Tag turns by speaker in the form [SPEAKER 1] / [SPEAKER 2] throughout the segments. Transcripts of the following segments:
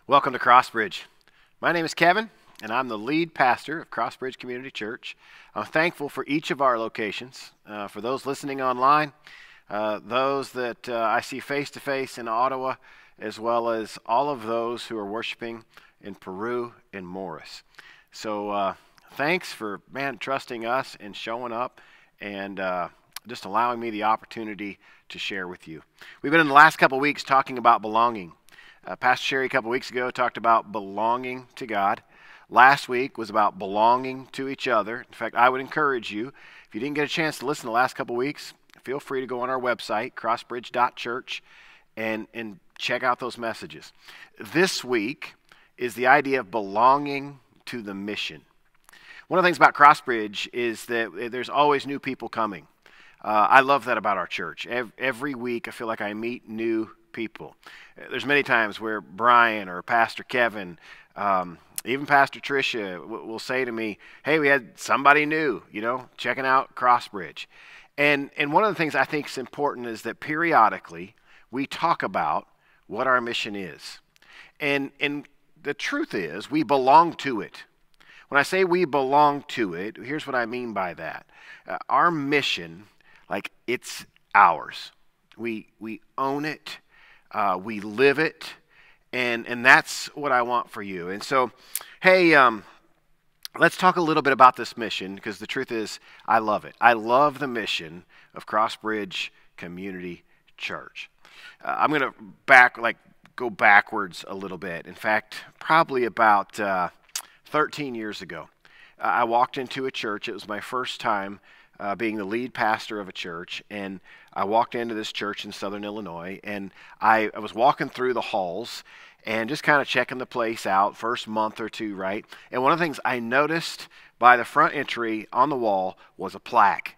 [SPEAKER 1] Welcome to Crossbridge. My name is Kevin, and I'm the lead pastor of Crossbridge Community Church. I'm thankful for each of our locations, for those listening online, those that I see face to face in Ottawa, as well as all of those who are worshiping in Peru and Morris. So thanks for, trusting us and showing up and just allowing me the opportunity to share with you. We've been in the last couple of weeks talking about belonging. Pastor Sherry a couple weeks ago talked about belonging to God. Last week was about belonging to each other. In fact, I would encourage you, if you didn't get a chance to listen the last couple weeks, feel free to go on our website, crossbridge.church, and check out those messages. This week is the idea of belonging to the mission. One of the things about Crossbridge is that there's always new people coming. I love that about our church. Every week I feel like I meet new people. There's many times where Brian or Pastor Kevin, even Pastor Tricia will say to me, hey, we had somebody new, checking out Crossbridge. And one of the things I think is important is that periodically we talk about what our mission is. And the truth is we belong to it. When I say we belong to it, here's what I mean by that. Our mission, it's ours. We own it. We live it, and that's what I want for you. And so, hey, let's talk a little bit about this mission, because the truth is, I love it. I love the mission of Crossbridge Community Church. I'm going to go backwards a little bit. In fact, probably about 13 years ago, I walked into a church. It was my first time being the lead pastor of a church, and I walked into this church in Southern Illinois, and I was walking through the halls and just kind of checking the place out, first month or two, right? And one of the things I noticed by the front entry on the wall was a plaque.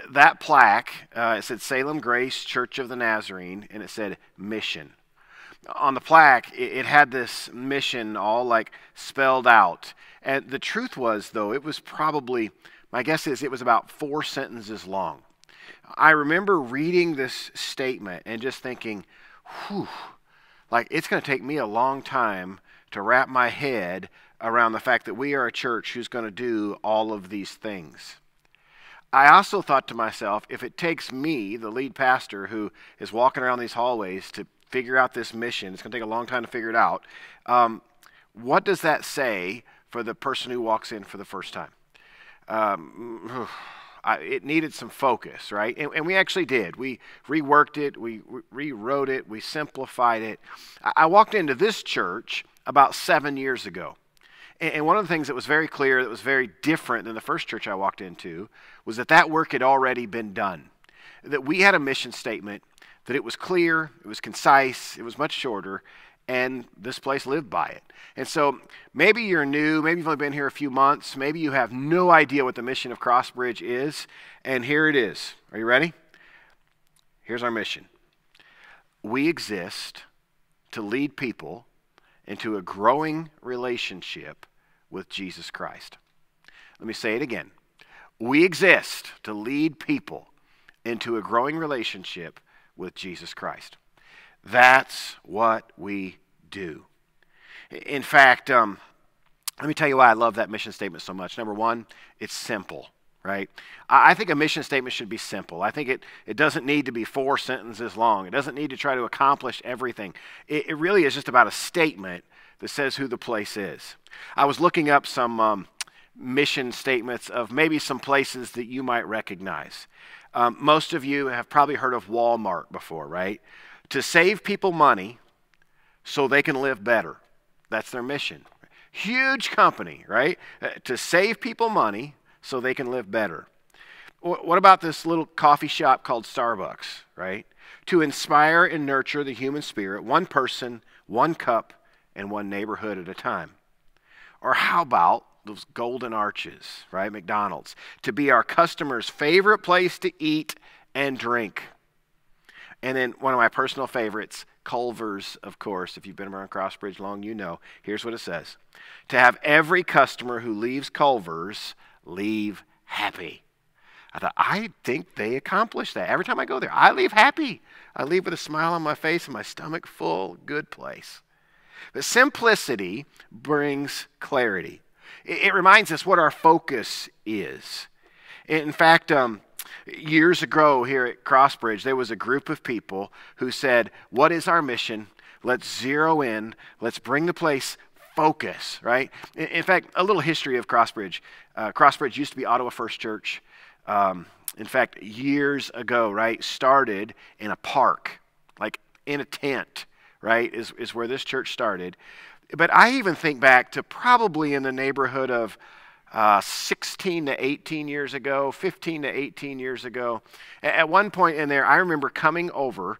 [SPEAKER 1] That plaque, it said Salem Grace Church of the Nazarene, and it said mission. On the plaque, it had this mission all spelled out. And the truth was, though, it was probably, my guess is it was about 4 sentences long. I remember reading this statement and just thinking, whew, it's going to take me a long time to wrap my head around the fact that we are a church who's going to do all of these things. I also thought to myself, if it takes me, the lead pastor who is walking around these hallways, to figure out this mission, it's going to take a long time to figure it out, what does that say for the person who walks in for the first time? It needed some focus, right? And we actually did. We reworked it, we rewrote it, we simplified it. I walked into this church about 7 years ago. And one of the things that was very clear, that was very different than the first church I walked into, was that work had already been done. That we had a mission statement, that it was clear, it was concise, it was much shorter, and this place lived by it. And so maybe you're new, maybe you've only been here a few months, maybe you have no idea what the mission of Crossbridge is, and here it is. Are you ready? Here's our mission. We exist to lead people into a growing relationship with Jesus Christ. Let me say it again. We exist to lead people into a growing relationship with Jesus Christ. That's what we do. In fact, let me tell you why I love that mission statement so much. Number one, it's simple, right? I think a mission statement should be simple. I think it doesn't need to be 4 sentences long. It doesn't need to try to accomplish everything. It really is just about a statement that says who the place is. I was looking up some mission statements of maybe some places that you might recognize. Most of you have probably heard of Walmart before, right? To save people money so they can live better. That's their mission. Huge company, right? To save people money so they can live better. What about this little coffee shop called Starbucks, right? To inspire and nurture the human spirit, one person, one cup, and one neighborhood at a time. Or how about those golden arches, right? McDonald's. To be our customers' favorite place to eat and drink. And then one of my personal favorites, Culver's, of course. If you've been around Crossbridge long, you know. Here's what it says. To have every customer who leaves Culver's leave happy. I thought, I think they accomplished that. Every time I go there, I leave happy. I leave with a smile on my face and my stomach full. Good place. But simplicity brings clarity. It reminds us what our focus is. In fact, years ago here at Crossbridge, there was a group of people who said, what is our mission? Let's zero in. Let's bring the place focus, right? In fact, a little history of Crossbridge. Crossbridge used to be Ottawa First Church. In fact, years ago, right, started in a park, like in a tent, right, is where this church started. But I even think back to probably in the neighborhood of 16 to 18 years ago, 15 to 18 years ago. At one point in there, I remember coming over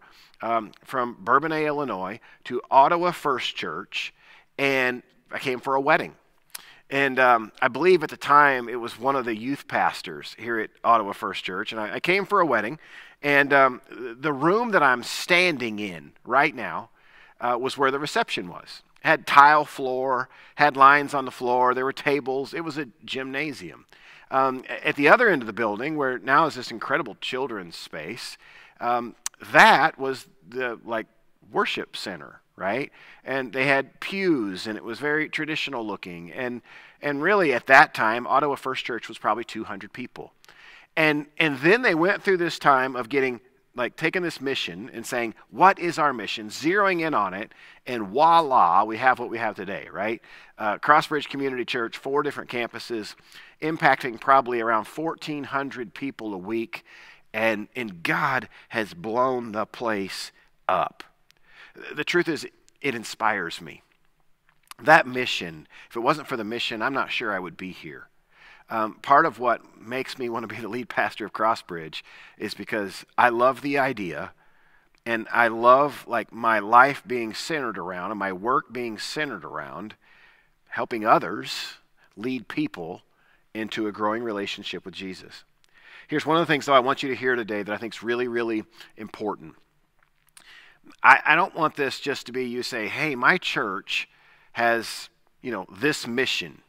[SPEAKER 1] from Bourbonnais, Illinois, to Ottawa First Church, and I came for a wedding. And I believe at the time it was one of the youth pastors here at Ottawa First Church, and I came for a wedding. And the room that I'm standing in right now was where the reception was. Had tile floor, had lines on the floor, there were tables. It was a gymnasium. At the other end of the building, where now is this incredible children's space, that was the worship center, right? And they had pews, and it was very traditional looking. And really at that time, Ottawa First Church was probably 200 people. And then they went through this time of getting taking this mission and saying, what is our mission? Zeroing in on it, and voila, we have what we have today, right? Crossbridge Community Church, 4 different campuses, impacting probably around 1,400 people a week, and God has blown the place up. The truth is, it inspires me. That mission, if it wasn't for the mission, I'm not sure I would be here. Part of what makes me want to be the lead pastor of Crossbridge is because I love the idea, and I love my life being centered around and my work being centered around helping others lead people into a growing relationship with Jesus. Here's one of the things, though, I want you to hear today that I think is really, really important. I don't want this just to be you say, hey, my church has, this mission.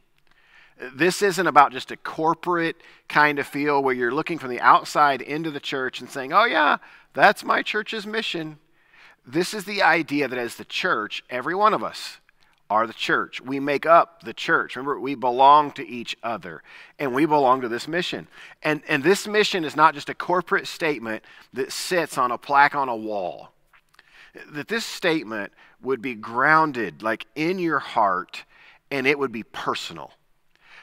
[SPEAKER 1] This isn't about just a corporate kind of feel where you're looking from the outside into the church and saying, oh yeah, that's my church's mission. This is the idea that as the church, every one of us are the church. We make up the church. Remember, we belong to each other, and we belong to this mission. And this mission is not just a corporate statement that sits on a plaque on a wall. That this statement would be grounded in your heart, and it would be personal.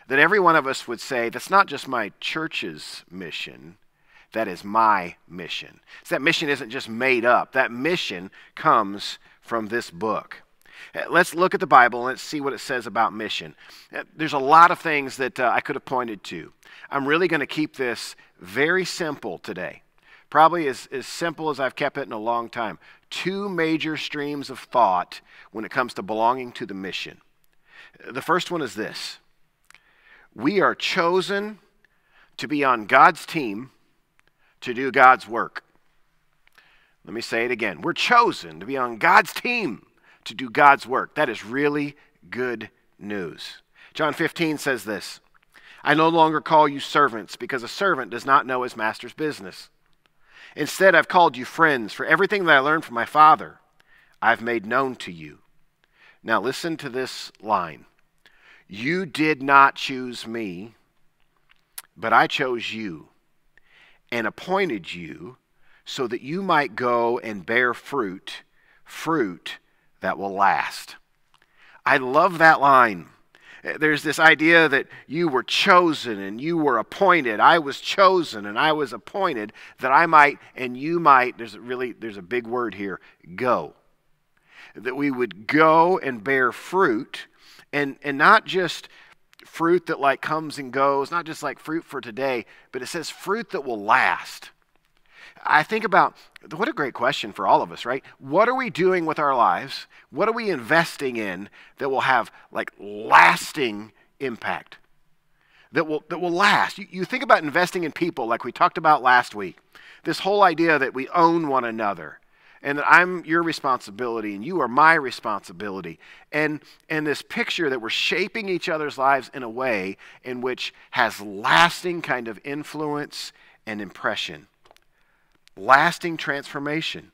[SPEAKER 1] That every one of us would say, that's not just my church's mission, that is my mission. So that mission isn't just made up. That mission comes from this book. Let's look at the Bible and let's see what it says about mission. There's a lot of things that I could have pointed to. I'm really going to keep this very simple today. Probably as simple as I've kept it in a long time. 2 major streams of thought when it comes to belonging to the mission. The first one is this. We are chosen to be on God's team to do God's work. Let me say it again. We're chosen to be on God's team to do God's work. That is really good news. John 15 says this, I no longer call you servants because a servant does not know his master's business. Instead, I've called you friends, for everything that I learned from my Father, I've made known to you. Now listen to this line. You did not choose me, but I chose you and appointed you so that you might go and bear fruit that will last. I love that line. There's this idea that you were chosen and you were appointed. I was chosen and I was appointed that I might and you might, there's a big word here, go. That we would go and bear fruit. And not just fruit that comes and goes, not just fruit for today, but it says fruit that will last. I think about, what a great question for all of us, right? What are we doing with our lives? What are we investing in that will have lasting impact? That will last. You think about investing in people like we talked about last week. This whole idea that we own one another. And that I'm your responsibility and you are my responsibility. And this picture that we're shaping each other's lives in a way in which has lasting kind of influence and impression. Lasting transformation.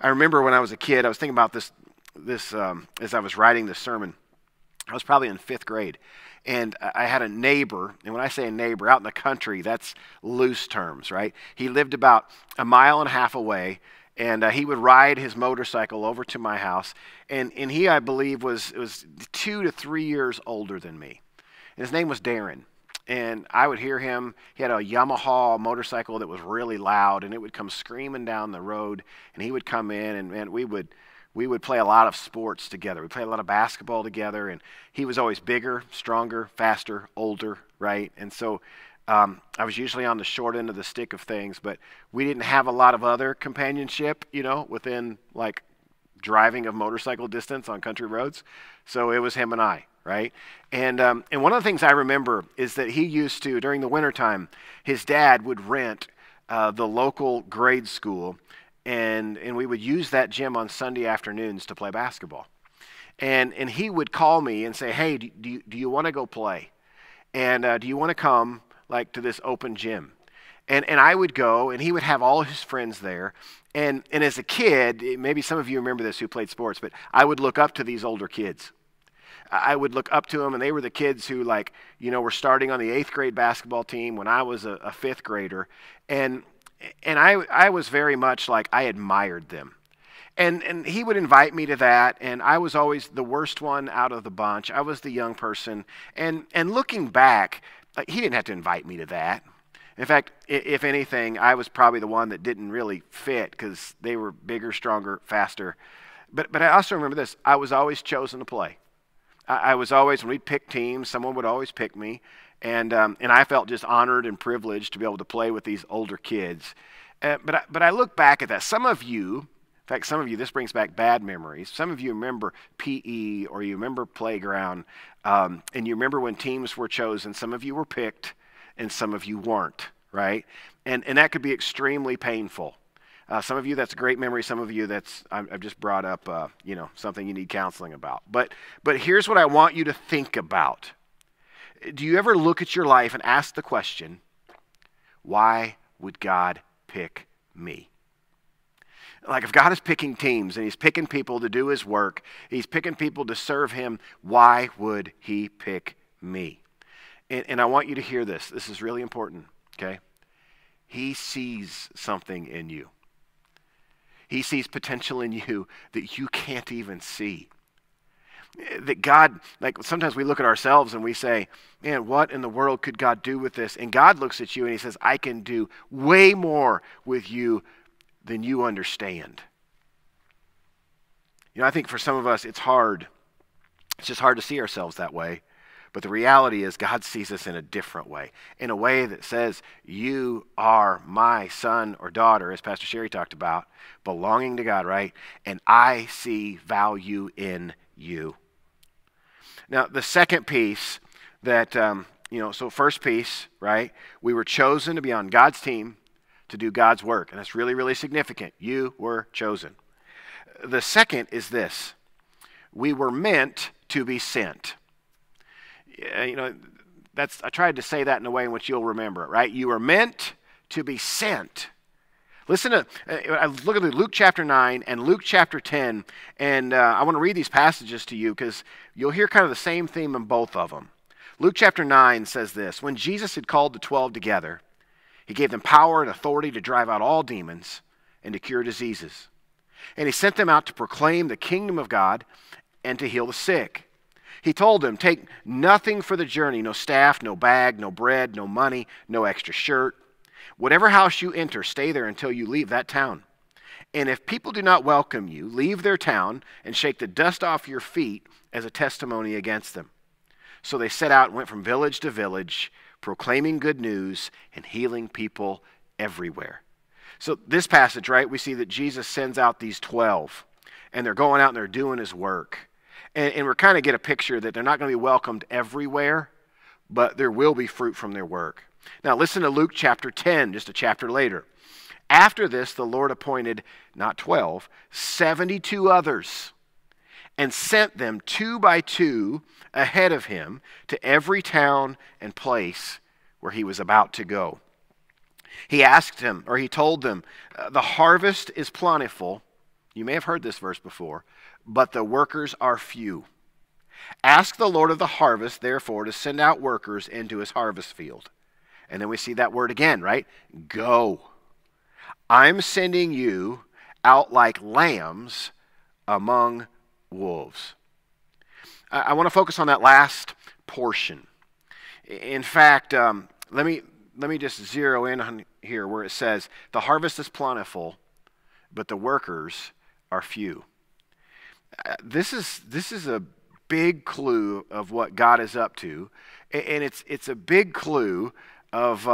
[SPEAKER 1] I remember when I was a kid, I was thinking about this as I was writing this sermon. I was probably in 5th grade, and I had a neighbor, and when I say a neighbor, out in the country, that's loose terms, right? He lived about a mile and a half away, and he would ride his motorcycle over to my house, and he, I believe, was 2 to 3 years older than me. And his name was Darren. And I would hear him. He had a Yamaha motorcycle that was really loud, and it would come screaming down the road, and he would come in, and we would play a lot of sports together. We played a lot of basketball together, and he was always bigger, stronger, faster, older, right? And so I was usually on the short end of the stick of things, but we didn't have a lot of other companionship, within like driving of motorcycle distance on country roads. So it was him and I, right? And one of the things I remember is that he used to, during the wintertime, his dad would rent the local grade school, and we would use that gym on Sunday afternoons to play basketball. And he would call me and say, hey, do you want to go play? And do you want to come like to this open gym? And I would go, and he would have all his friends there. And as a kid, maybe some of you remember this who played sports, but I would look up to these older kids. I would look up to them, and they were the kids who, were starting on the 8th grade basketball team when I was a 5th grader. And I was very much like I admired them. And he would invite me to that, and I was always the worst one out of the bunch. I was the young person. And looking back, he didn't have to invite me to that. In fact, if anything, I was probably the one that didn't really fit because they were bigger, stronger, faster. But I also remember this. I was always chosen to play. I was always, when we'd pick teams, someone would always pick me. And I felt just honored and privileged to be able to play with these older kids. But I look back at that. Some of you, in fact, some of you, this brings back bad memories. Some of you remember PE, or you remember playground, and you remember when teams were chosen. Some of you were picked, and some of you weren't, right? And that could be extremely painful. Some of you, that's a great memory. Some of you, I've just brought up, something you need counseling about. But here's what I want you to think about. Do you ever look at your life and ask the question, why would God pick me? Like, if God is picking teams and he's picking people to do his work, he's picking people to serve him, why would he pick me? And I want you to hear this. This is really important, okay? He sees something in you. He sees potential in you that you can't even see. That God, like sometimes we look at ourselves and we say, man, what in the world could God do with this? And God looks at you and he says, I can do way more with you than you understand. I think for some of us, it's hard. It's just hard to see ourselves that way. But the reality is God sees us in a different way, in a way that says, you are my son or daughter, as Pastor Sherry talked about, belonging to God, right? And I see value in you. Now, the second piece that, so first piece, right? We were chosen to be on God's team to do God's work. And that's really, really significant. You were chosen. The second is this. We were meant to be sent. I tried to say that in a way in which you'll remember it, right? You were meant to be sent. Listen to, I look at Luke chapter 9 and Luke chapter 10, and I want to read these passages to you because you'll hear kind of the same theme in both of them. Luke chapter 9 says this, when Jesus had called the 12 together, he gave them power and authority to drive out all demons and to cure diseases. And he sent them out to proclaim the kingdom of God and to heal the sick. He told them, take nothing for the journey, no staff, no bag, no bread, no money, no extra shirt. Whatever house you enter, stay there until you leave that town. And if people do not welcome you, leave their town and shake the dust off your feet as a testimony against them. So they set out and went from village to village, proclaiming good news and healing people everywhere. So this passage, right, we see that Jesus sends out these 12, and they're going out and they're doing his work. And we're kind of get a picture that they're not going to be welcomed everywhere, but there will be fruit from their work. Now listen to Luke chapter 10, just a chapter later. After this, the Lord appointed, not 12, 72 others, and sent them 2 by 2 ahead of him to every town and place where he was about to go. He asked him, or he told them, the harvest is plentiful. You may have heard this verse before, but the workers are few. Ask the Lord of the harvest, therefore, to send out workers into his harvest field. And then we see that word again, right? Go. I'm sending you out like lambs among wolves. I want to focus on that last portion. In fact, let me just zero in on here where it says, the harvest is plentiful, but the workers are few. This is a big clue of what God is up to, and it's a big clue of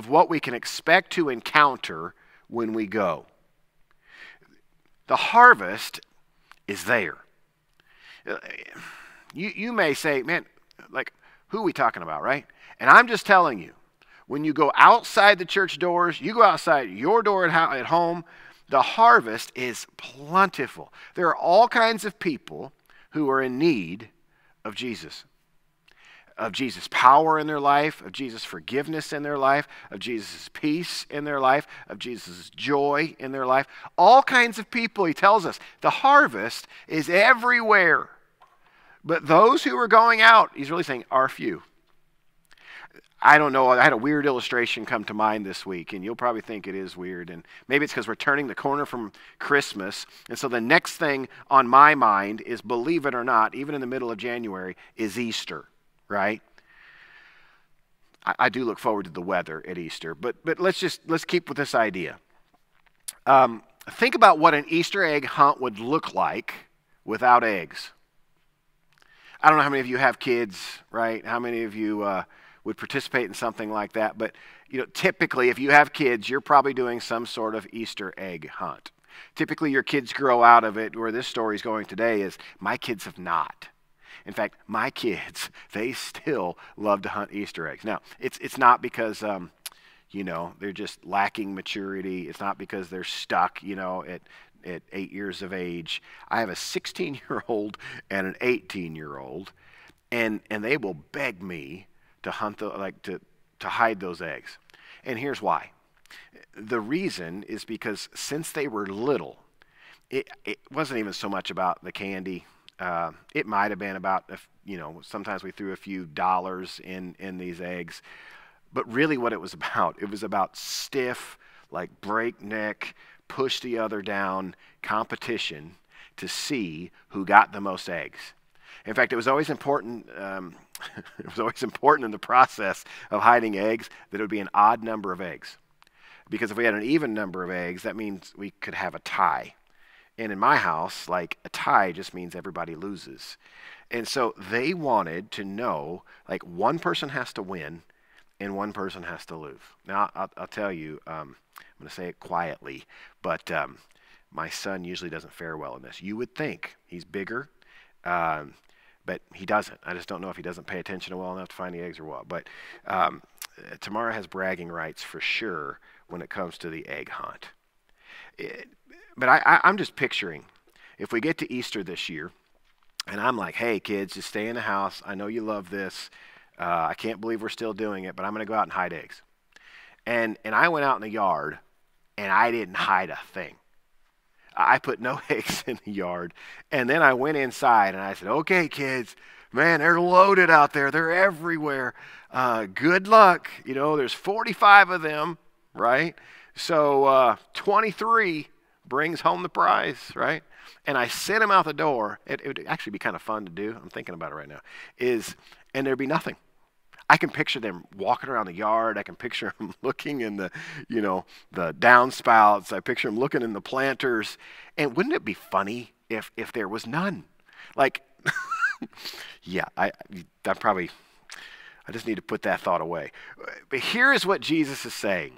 [SPEAKER 1] what we can expect to encounter when we go. The harvest is there. You may say, man, like, who are we talking about, right? And I'm just telling you, when you go outside the church doors, you go outside your door at home, the harvest is plentiful. There are all kinds of people who are in need of Jesus power in their life, of Jesus' forgiveness in their life, of Jesus' peace in their life, of Jesus' joy in their life. All kinds of people, he tells us. The harvest is everywhere. But those who are going out, he's really saying, are few. I don't know, I had a weird illustration come to mind this week, and you'll probably think it is weird, and maybe it's because we're turning the corner from Christmas, and so the next thing on my mind is, believe it or not, even in the middle of January, is Easter, right? I do look forward to the weather at Easter, but let's keep with this idea. Think about what an Easter egg hunt would look like without eggs. I don't know how many of you have kids, right? How many of you would participate in something like that? But typically, if you have kids, you're probably doing some sort of Easter egg hunt. Typically, your kids grow out of it. Where this story is going today is my kids have not. In fact, my kids, they still love to hunt Easter eggs. Now, it's not because they're just lacking maturity. It's not because they're stuck, at 8 years of age. I have a 16-year-old and an 18-year-old, and they will beg me to hunt to hide those eggs. And here's why. The reason is because since they were little, it wasn't even so much about the candy. It might have been about, sometimes we threw a few dollars in these eggs. But really what it was about stiff, like breakneck, push the other down competition to see who got the most eggs. In fact, it was always important. It was always important in the process of hiding eggs that it would be an odd number of eggs, because if we had an even number of eggs, that means we could have a tie. And in my house, like, a tie just means everybody loses. And so they wanted to know, like, one person has to win and one person has to lose. Now, I'll tell you, I'm going to say it quietly, but my son usually doesn't fare well in this. You would think he's bigger, but he doesn't. I just don't know if he doesn't pay attention well enough to find the eggs or what. But Tamara has bragging rights for sure when it comes to the egg hunt. But I'm just picturing, if we get to Easter this year, and I'm like, hey, kids, just stay in the house. I know you love this. I can't believe we're still doing it, but I'm going to go out and hide eggs. And I went out in the yard, and I didn't hide a thing. I put no eggs in the yard. And then I went inside, and I said, okay, kids, man, they're loaded out there. They're everywhere. Good luck. There's 45 of them, right? So 23 brings home the prize, right? And I sent them out the door. It would actually be kind of fun to do. I'm thinking about it right now. And there'd be nothing. I can picture them walking around the yard. I can picture them looking in the downspouts. I picture them looking in the planters. And wouldn't it be funny if there was none? Like, yeah, I just need to put that thought away. But here is what Jesus is saying.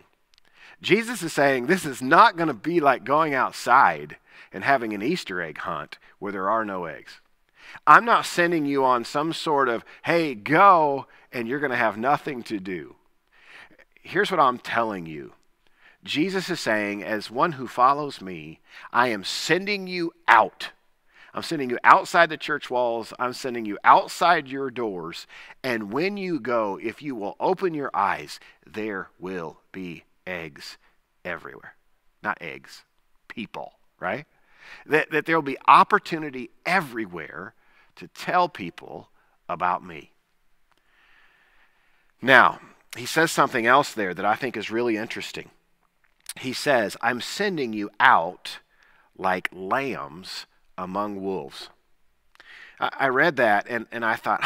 [SPEAKER 1] Jesus is saying this is not going to be like going outside and having an Easter egg hunt where there are no eggs. I'm not sending you on some sort of, hey, go, and you're going to have nothing to do. Here's what I'm telling you. Jesus is saying, as one who follows me, I am sending you out. I'm sending you outside the church walls. I'm sending you outside your doors. And when you go, if you will open your eyes, there will be eggs everywhere. Not eggs, people, right? that there will be opportunity everywhere to tell people about me. Now, he says something else there that I think is really interesting. He says, I'm sending you out like lambs among wolves. I read that and I thought,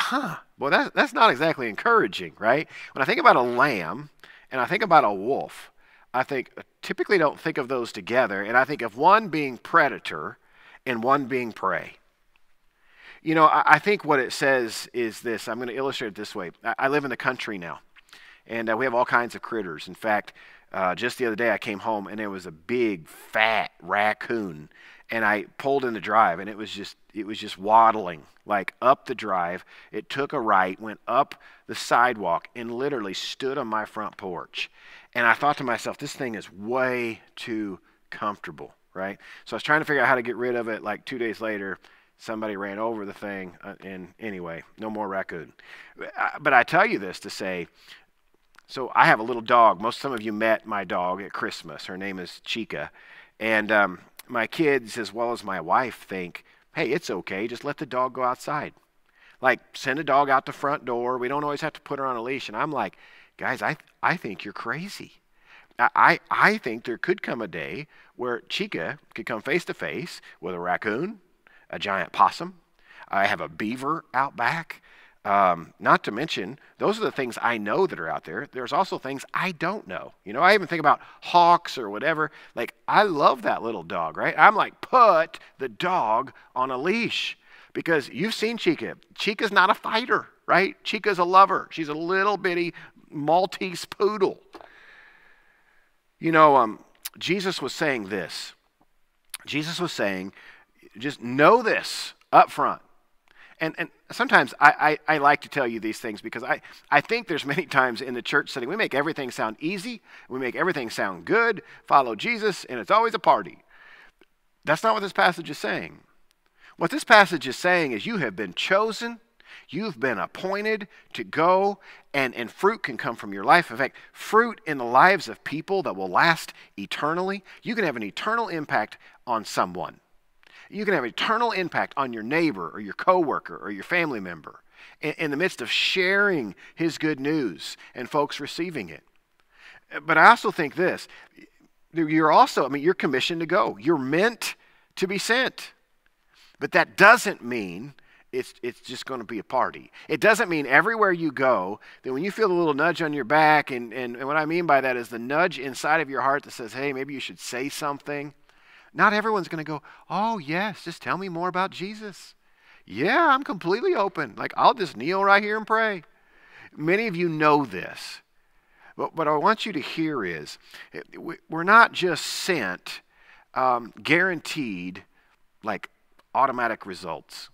[SPEAKER 1] well, that's not exactly encouraging, right? When I think about a lamb and I think about a wolf, I typically don't think of those together, and I think of one being predator and one being prey. You know, I think what it says is this. I'm going to illustrate it this way. I live in the country now, and we have all kinds of critters. In fact, just the other day I came home and there was a big fat raccoon, and I pulled in the drive and it was just waddling like up the drive. It took a right, went up the sidewalk, and literally stood on my front porch. And I thought to myself, this thing is way too comfortable, right? So I was trying to figure out how to get rid of it. Like 2 days later, somebody ran over the thing, and anyway, no more raccoon. But I tell you this to say, so I have a little dog. Some of you met my dog at Christmas. Her name is Chica. And my kids, as well as my wife, think, hey, it's okay. Just let the dog go outside. Like, send a dog out the front door. We don't always have to put her on a leash. And I'm like, guys, I think you're crazy. I think there could come a day where Chica could come face to face with a raccoon, a giant possum. I have a beaver out back. Not to mention, those are the things I know that are out there. There's also things I don't know. You know, I even think about hawks or whatever. Like, I love that little dog, right? I'm like, put the dog on a leash. Because you've seen Chica. Chica's not a fighter, right? Chica's a lover. She's a little bitty Maltese poodle. You know, Jesus was saying this. Jesus was saying, just know this up front. And sometimes I like to tell you these things because I think there's many times in the church setting we make everything sound easy, we make everything sound good, follow Jesus, and it's always a party. That's not what this passage is saying. What this passage is saying is you have been chosen, you've been appointed to go, and fruit can come from your life. In fact, fruit in the lives of people that will last eternally. You can have an eternal impact on someone. You can have an eternal impact on your neighbor or your coworker or your family member in the midst of sharing his good news and folks receiving it. But I also think this, you're commissioned to go. You're meant to be sent. But that doesn't mean it's just going to be a party. It doesn't mean everywhere you go, that when you feel a little nudge on your back, and what I mean by that is the nudge inside of your heart that says, hey, maybe you should say something. Not everyone's going to go, oh, yes, just tell me more about Jesus. Yeah, I'm completely open. Like, I'll just kneel right here and pray. Many of you know this. But what I want you to hear is, we're not just sent guaranteed, like, automatic results.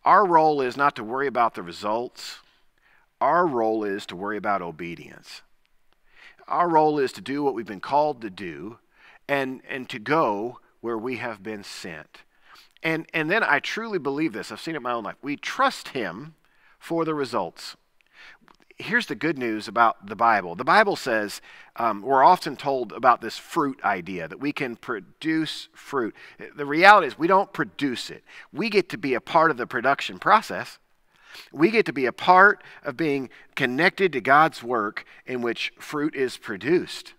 [SPEAKER 1] Our role is not to worry about the results. Our role is to worry about obedience. Our role is to do what we've been called to do, and to go where we have been sent. And then I truly believe this. I've seen it in my own life. We trust him for the results. Here's the good news about the Bible. The Bible says, we're often told about this fruit idea, that we can produce fruit. The reality is we don't produce it. We get to be a part of the production process. We get to be a part of being connected to God's work in which fruit is produced.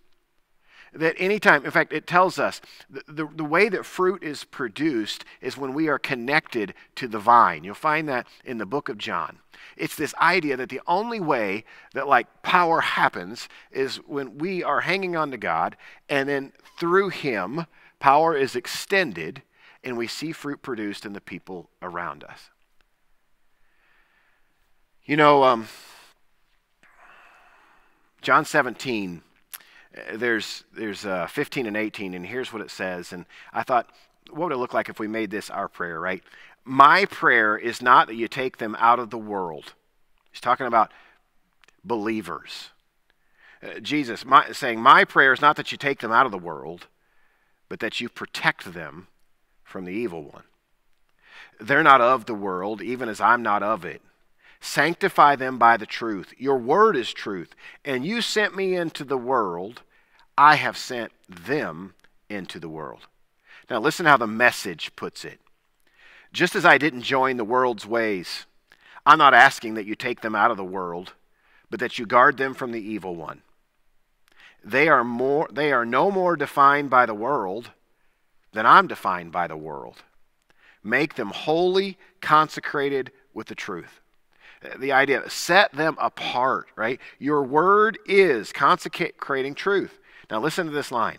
[SPEAKER 1] That anytime, in fact, it tells us the way that fruit is produced is when we are connected to the vine. You'll find that in the book of John. It's this idea that the only way that like power happens is when we are hanging on to God, and then through him, power is extended and we see fruit produced in the people around us. You know, John 17, there's 15 and 18, and here's what it says. And I thought, what would it look like if we made this our prayer, right? My prayer is not that you take them out of the world. He's talking about believers. Jesus saying, my prayer is not that you take them out of the world, but that you protect them from the evil one. They're not of the world, even as I'm not of it. Sanctify them by the truth. Your word is truth. And you sent me into the world. I have sent them into the world. Now listen how the Message puts it. Just as I didn't join the world's ways, I'm not asking that you take them out of the world, but that you guard them from the evil one. They are no more defined by the world than I'm defined by the world. Make them holy, consecrated with the truth. The idea, set them apart, right? Your word is consecrating truth. Now listen to this line.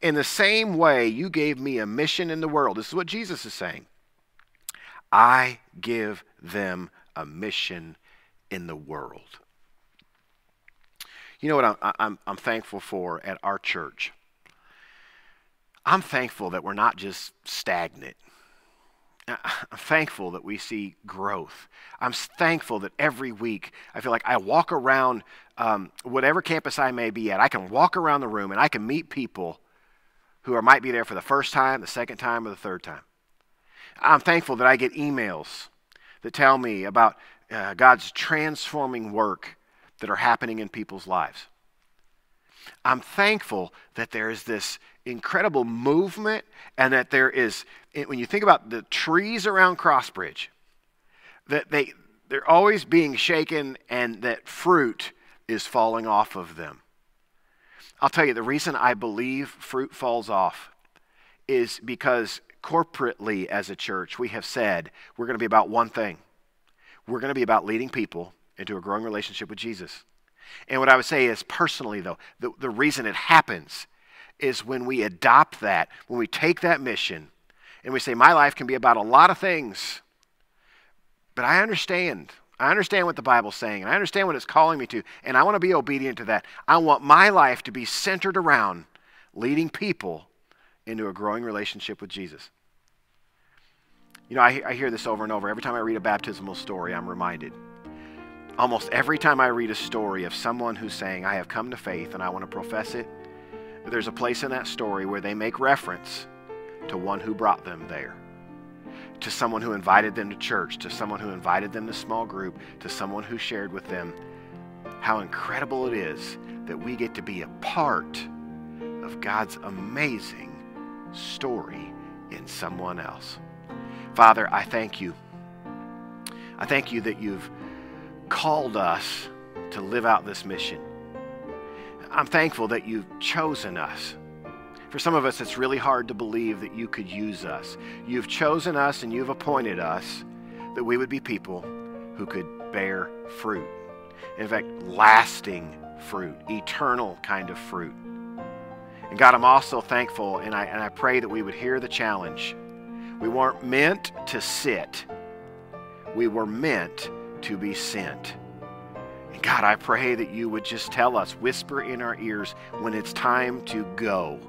[SPEAKER 1] In the same way you gave me a mission in the world. This is what Jesus is saying. I give them a mission in the world. You know what I'm thankful for at our church? I'm thankful that we're not just stagnant. I'm thankful that we see growth. I'm thankful that every week I feel like I walk around whatever campus I may be at. I can walk around the room and I can meet people who might be there for the first time, the second time, or the third time. I'm thankful that I get emails that tell me about God's transforming work that are happening in people's lives. I'm thankful that there is this incredible movement and that there is, when you think about the trees around Crossbridge, that they're always being shaken and that fruit is falling off of them. I'll tell you, the reason I believe fruit falls off is because corporately as a church, we have said we're going to be about one thing. We're going to be about leading people into a growing relationship with Jesus. And what I would say is personally, though, the reason it happens is when we adopt that, when we take that mission and we say, my life can be about a lot of things, but I understand what the Bible's saying, and I understand what it's calling me to, and I want to be obedient to that. I want my life to be centered around leading people into a growing relationship with Jesus. You know, I hear this over and over. Every time I read a baptismal story, I'm reminded. Almost every time I read a story of someone who's saying, I have come to faith and I want to profess it, there's a place in that story where they make reference to one who brought them there, to someone who invited them to church, to someone who invited them to small group, to someone who shared with them. How incredible it is that we get to be a part of God's amazing story in someone else. Father, I thank you. I thank you that you've called us to live out this mission. I'm thankful that you've chosen us. For some of us, it's really hard to believe that you could use us. You've chosen us and you've appointed us that we would be people who could bear fruit. In fact, lasting fruit, eternal kind of fruit. And God, I'm also thankful, and I pray that we would hear the challenge. We weren't meant to sit. We were meant to be sent. And God, I pray that you would just tell us, whisper in our ears when it's time to go.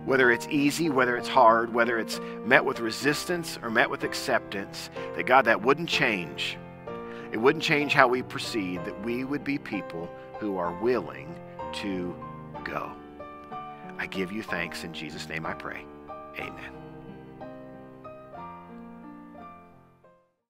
[SPEAKER 1] Whether it's easy, whether it's hard, whether it's met with resistance or met with acceptance, that God, that wouldn't change. It wouldn't change how we proceed, that we would be people who are willing to go. I give you thanks. In Jesus' name I pray. Amen.